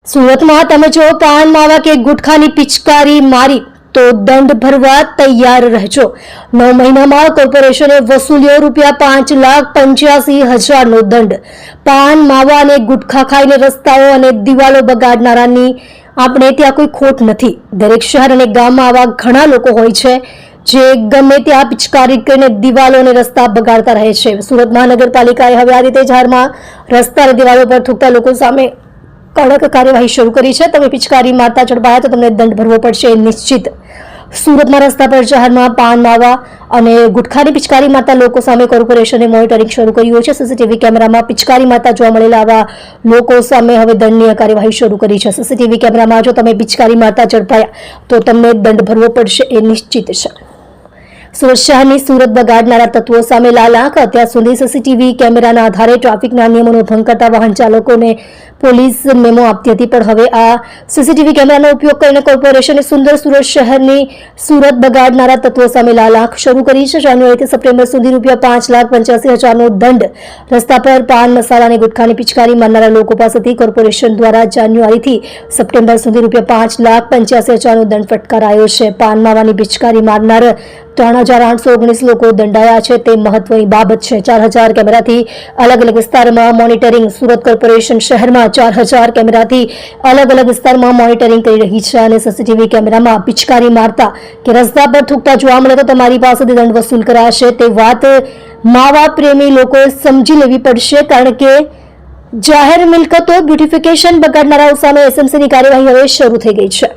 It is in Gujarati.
સુરતમાં તમે જો પાન માવા કે ગુટખાની પિચકારી મારી તો દંડ ભરવા તૈયાર રહેજો। 9 મહિનામાં કોર્પોરેશને વસૂલ્યો ₹5,85,000નો દંડ। પાન માવા અને ગુટખા ખાઈને રસ્તાઓ અને દિવાલો બગાડનારાની આપણે ત્યાં કોઈ ખોટ નથી। દરેક શહેર અને ગામમાં આવા ઘણા લોકો હોય છે જે ગમે ત્યાં પિચકારી કરીને દિવાલો અને રસ્તા બગાડતા રહે છે। સુરત મહાનગરપાલિકાએ હવે આ રીતે જાહેરમાં રસ્તા અને દિવાલો પર થૂકતા લોકો સામે કડક કાર્યવાહી શરૂ કરી છે। તમે પિચકારી મારતા ઝડપાયા તો તમને દંડ ભરવો પડશે નિશ્ચિત। સુરતમાં રસ્તા પર જાહેરમાં પાન માવા અને ગુટખાની પિચકારી મારતા લોકો સામે કોર્પોરેશને મોનિટરિંગ શરૂ કર્યું છે। સીસીટીવી કેમેરામાં પિચકારી મારતા જોવા મળેલા આવા લોકો સામે હવે દંડનીય કાર્યવાહી શરૂ કરી છે। સીસીટીવી કેમેરામાં જો તમે પિચકારી મારતા ઝડપાયા તો તમને દંડ ભરવો પડશે એ નિશ્ચિત છે। સુરત શહેરની સુરત બગાડનારા તત્વો સામે લાલ આંખ। અત્યાર સુધી સીસીટીવી કેમેરાના આધારે ટ્રાફિકના નિયમોનો ભંગ કરતા વાહન ચાલકોને પોલીસ મેમો આપતી હતી, પણ હવે આ સીસીટીવી કેમેરાનો ઉપયોગ કરીને કોર્પોરેશને સુંદર સુરત શહેરની સુરત બગાડનારા તત્વો સામે લાલ આંખ શરૂ કરી છે। જાન્યુઆરીથી સપ્ટેમ્બર સુધી ₹5,85,000નો દંડ રસ્તા પર પાન મસાલા અને ગુટખાની પિચકારી મારનારા લોકો પાસેથી કોર્પોરેશન દ્વારા જાન્યુઆરીથી સપ્ટેમ્બર સુધી ₹5,85,000નો દંડ ફટકારાયો છે। પાન માવાની પિચકારી મારનાર 3,819 લોકો દંડાયા છે તે મહત્વની બાબત છે। 4,000 કેમેરાથી અલગ અલગ વિસ્તારમાં મોનિટરિંગ। સુરત કોર્પોરેશન શહેરમાં 4,000 કેમેરાથી અલગ અલગ વિસ્તારમાં મોનિટરિંગ કરી રહી છે અને સીસીટીવી કેમેરામાં પિચકારી મારતા કે રસ્તા પર થૂકતા જોવા મળે તો તમારી પાસેથી દંડ વસૂલ કરાશે। તે વાત માવા પ્રેમી લોકોએ સમજી લેવી પડશે, કારણ કે જાહેર મિલકતો બ્યુટિફિકેશન બગાડનારાઓ સામે એસએમસીની કાર્યવાહી હવે શરૂ થઈ ગઈ છે।